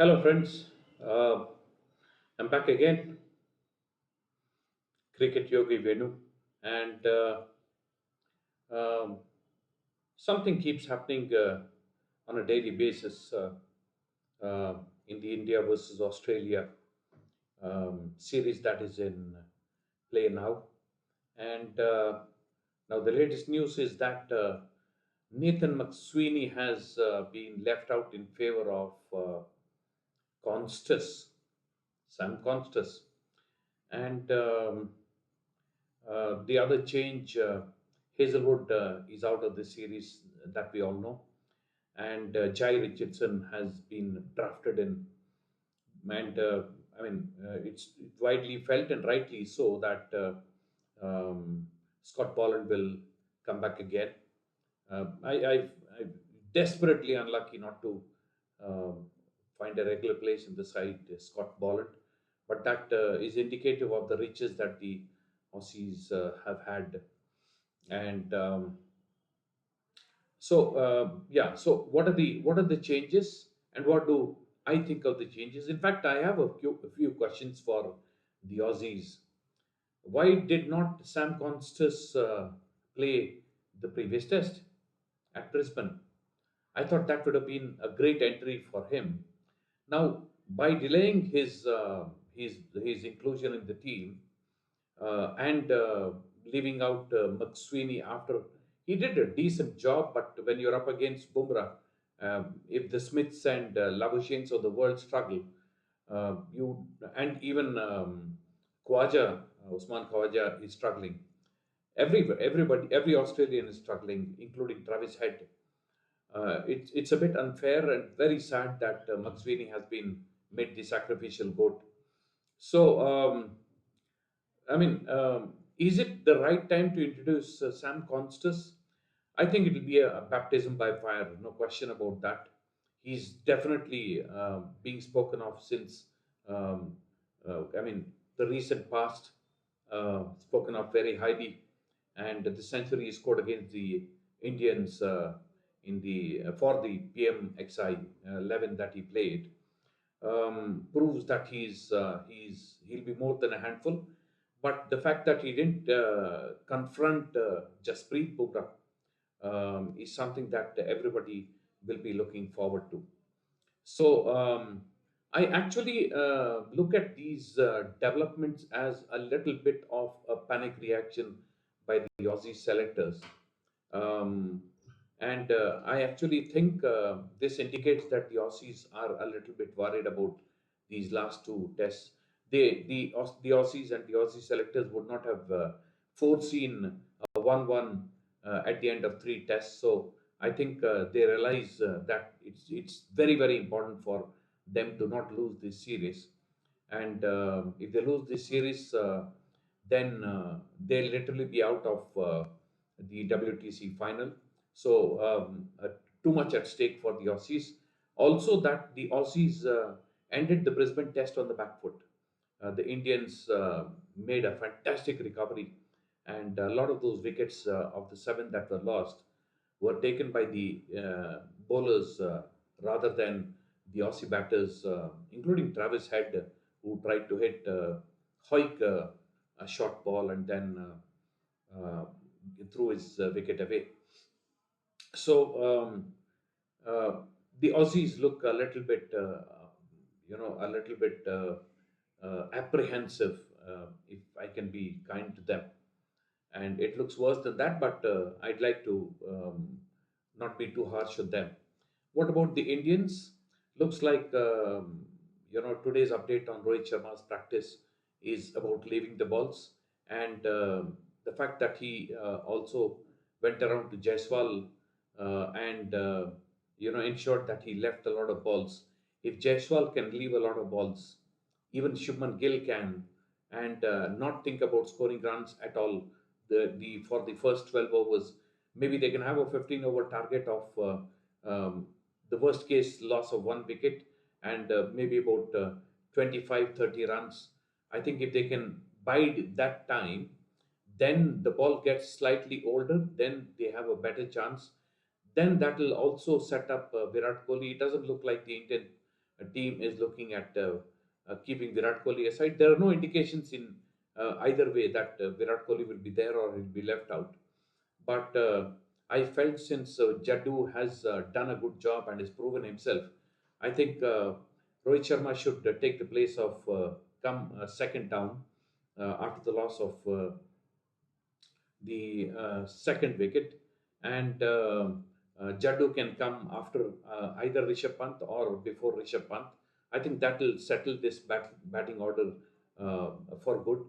Hello, friends. Uh, I'm back again, Cricket Yogi Venu, and um, something keeps happening on a daily basis in the India versus Australia series that is in play now. And now the latest news is that Nathan McSweeney has been left out in favor of Constus, Sam Constus. And the other change, Hazelwood is out of the series that we all know, and Jai Richardson has been drafted in. And it's widely felt and rightly so that Scott Bolland will come back again. I'm desperately unlucky not to um, find a regular place in the side, Scott Bolland, but that is indicative of the riches that the Aussies have had. And yeah, so what are the changes, and what do I think of the changes? In fact, I have a few questions for the Aussies. Why did not Sam Constas play the previous test at Brisbane? I thought that would have been a great entry for him. Now, by delaying his inclusion in the team and leaving out McSweeney after he did a decent job, but when you're up against Bumrah, if the Smiths and Labushins of the world struggle, you and even Khawaja, Usman Khawaja is struggling. Every Australian is struggling, including Travis Head. It's a bit unfair and very sad that McSweeney has been made the sacrificial goat. So, is it the right time to introduce Sam Constas? I think it will be a baptism by fire, no question about that. He's definitely being spoken of since, um, the recent past, spoken of very highly. And the century he scored against the Indians in the for the PMXI 11 that he played proves that he'll be more than a handful. But the fact that he didn't confront Jasprit Bumrah is something that everybody will be looking forward to. So I actually look at these developments as a little bit of a panic reaction by the Aussie selectors. Um, and I actually think this indicates that the Aussies are a little bit worried about these last two tests. The Aussies and the Aussie selectors would not have foreseen a 1-1 at the end of three tests. So I think they realize that it's very very important for them to not lose this series. And if they lose this series, then they'll literally be out of the WTC final. So too much at stake for the Aussies. Also, that the Aussies ended the Brisbane Test on the back foot. The Indians made a fantastic recovery, and a lot of those wickets of the seven that were lost were taken by the bowlers rather than the Aussie batters, including Travis Head, who tried to hit Hoik a short ball and then threw his wicket away. So the Aussies look a little bit, a little bit apprehensive, if I can be kind to them. And it looks worse than that, but I'd like to not be too harsh with them. What about the Indians? Looks like today's update on Rohit Sharma's practice is about leaving the balls, and the fact that he also went around to Jaiswal and ensured that he left a lot of balls. If Jaiswal can leave a lot of balls, even Shubman Gill can, and not think about scoring runs at all. The For the first 12 overs, maybe they can have a 15 over target of the worst case loss of one wicket, and maybe about 25-30 runs. I think if they can bide that time, then the ball gets slightly older, then they have a better chance. Then that will also set up Virat Kohli. It doesn't look like the Indian team is looking at keeping Virat Kohli aside. There are no indications in either way that Virat Kohli will be there or he'll be left out. But I felt since Jaddu has done a good job and has proven himself, I think Rohit Sharma should take the place of come second down after the loss of the second wicket, and Jaddu can come after either Rishabh Pant or before Rishabh Pant. I think that will settle this batting order for good.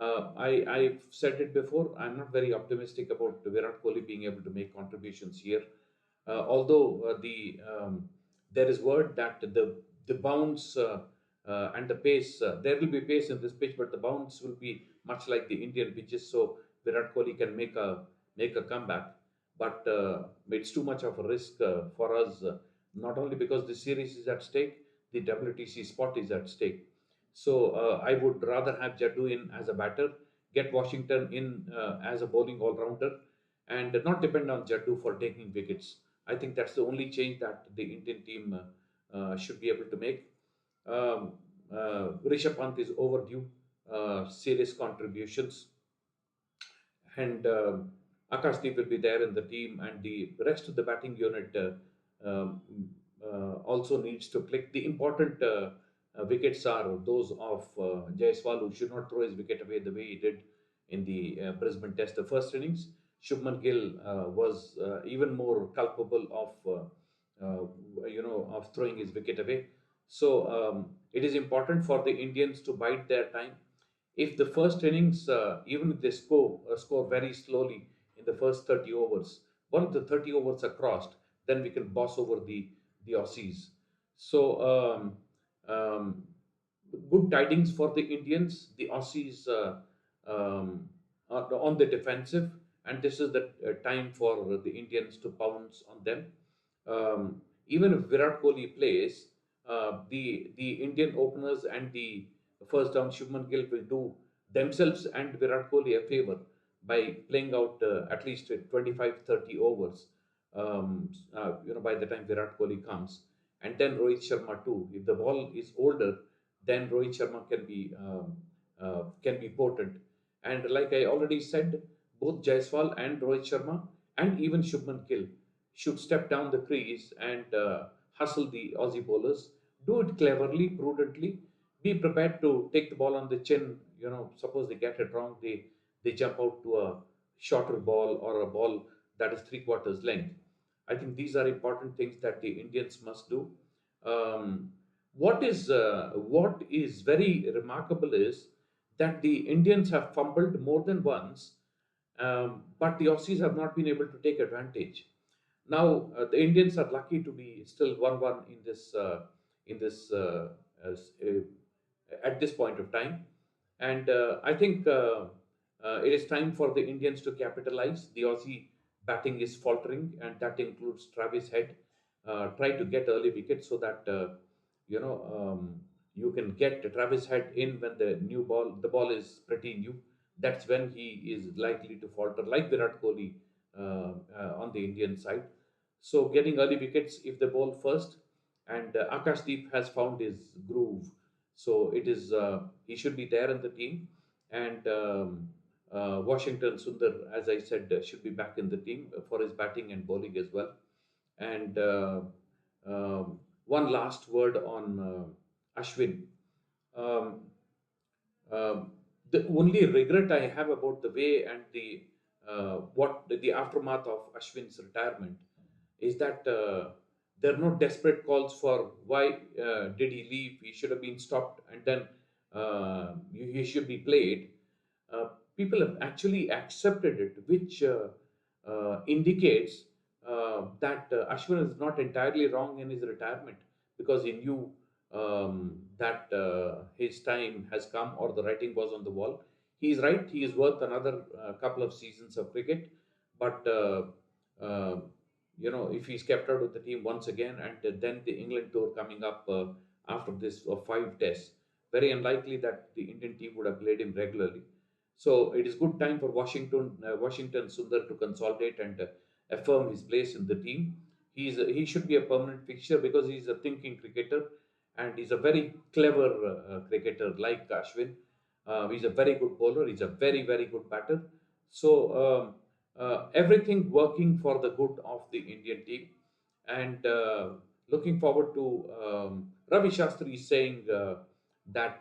I've said it before. I'm not very optimistic about Virat Kohli being able to make contributions here. Although there is word that the bounce and the pace, there will be pace in this pitch, but the bounce will be much like the Indian pitches. So Virat Kohli can make a comeback, but it's too much of a risk for us. Not only because the series is at stake, the WTC spot is at stake. So I would rather have Jaddu in as a batter, get Washington in as a bowling all rounder, and not depend on Jaddu for taking wickets. I think that's the only change that the Indian team should be able to make. Um, Rishabh Pant is overdue serious contributions, and Akashdeep will be there in the team, and the rest of the batting unit um, also needs to click. The important wickets are those of Jaiswal, who should not throw his wicket away the way he did in the Brisbane Test, the first innings. Shubman Gill was even more culpable of throwing his wicket away. So it is important for the Indians to bide their time. If the first innings, even if they score very slowly in the first 30 overs, once the 30 overs are crossed, then we can boss over the Aussies. So good tidings for the Indians. The Aussies are on the defensive, and this is the time for the Indians to pounce on them. Even if Virat Kohli plays, the Indian openers and the first down Shubman Gill will do themselves and Virat Kohli a favor by playing out at least 25-30 overs. By the time Virat Kohli comes, and then Rohit Sharma too. If the ball is older, then Rohit Sharma can be potent. And like I already said, both Jaiswal and Rohit Sharma and even Shubman Gill should step down the crease and hustle the Aussie bowlers. Do it cleverly, prudently. Be prepared to take the ball on the chin. Suppose they get it wrong, they jump out to a shorter ball or a ball that is three quarters length. I think these are important things that the Indians must do. Um, what is very remarkable is that the Indians have fumbled more than once, but the Aussies have not been able to take advantage. Now the Indians are lucky to be still 1-1 in this at this point of time, and I think it is time for the Indians to capitalize. The Aussie batting is faltering, and that includes Travis Head. Try to get early wickets so that you know you can get Travis Head in when the ball is pretty new. That's when he is likely to falter, like Virat Kohli on the Indian side. So getting early wickets if they bowl first, and Akashdeep has found his groove. So he should be there in the team, and Washington Sundar, as I said, should be back in the team for his batting and bowling as well. And one last word on Ashwin. Um, um, the only regret I have about the way and the aftermath of Ashwin's retirement is that there are no desperate calls for why did he leave. He should have been stopped, and then he should be played. uh, People have actually accepted it, which indicates that Ashwin is not entirely wrong in his retirement, because he knew that his time has come, or the writing was on the wall. He is right. He is worth another couple of seasons of cricket, but uh, if he's kept out of the team once again, and then the England tour coming up after this five tests, very unlikely that the Indian team would have played him regularly. So it is good time for Washington Sundar to consolidate and affirm his place in the team. He should be a permanent fixture because he's a thinking cricketer, and he's a very clever cricketer like Ashwin. He's a very good bowler. He's a very good batter. So everything working for the good of the Indian team, and looking forward to Ravi Shastri is saying that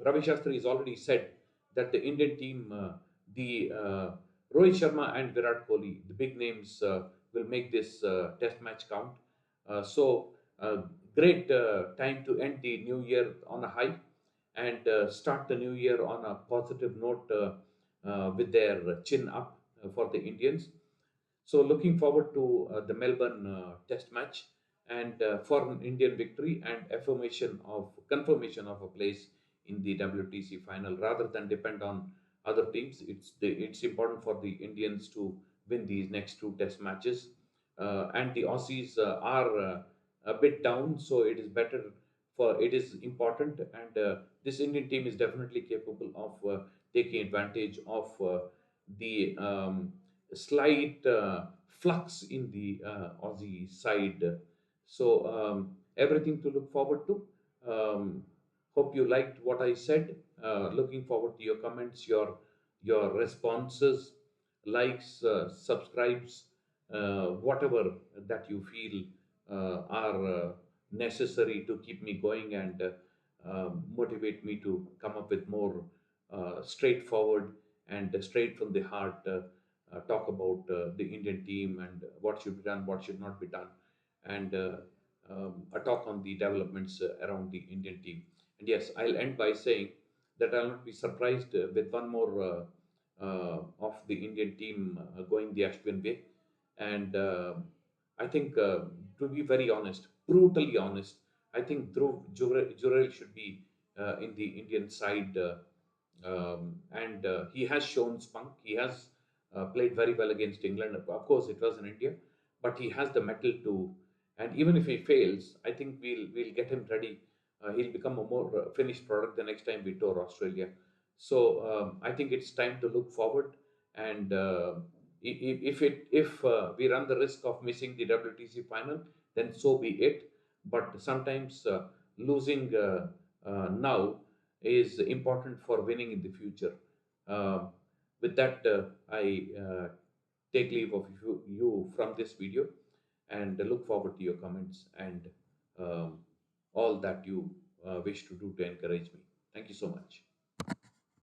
Ravi Shastri has already said that the Indian team, the Rohit Sharma and Virat Kohli, the big names, will make this test match count. So, great time to end the new year on a high and start the new year on a positive note with their chin up for the Indians. So looking forward to the Melbourne Test match and for an Indian victory and affirmation of confirmation of a place in the WTC final rather than depend on other teams. It's important for the Indians to win these next two Test matches, and the Aussies are a bit down, so it is better for it is important, and this Indian team is definitely capable of taking advantage of the slight flux in the Aussie side. So everything to look forward to. Hope you liked what I said. Looking forward to your comments, your responses, likes, subscribes, whatever that you feel are necessary to keep me going and motivate me to come up with more straightforward and straight from the heart talk about the Indian team and what should be done, what should not be done, and a talk on the developments around the Indian team. And yes, I'll end by saying that I'll not be surprised with one more of the Indian team going the Ashwin way. And I think, to be very honest, brutally honest, I think Dhruv Jurel should be in the Indian side, and he has shown spunk. He has played very well against England. Of course, it was in India, but he has the mettle to. And even if he fails, I think we'll get him ready. He'll become a more finished product the next time we tour Australia. So I think it's time to look forward, and if we run the risk of missing the WTC final, then so be it. But sometimes losing now is important for winning in the future. Uh, with that, I take leave of you from this video and look forward to your comments and all that you wish to do to encourage me. Thank you so much.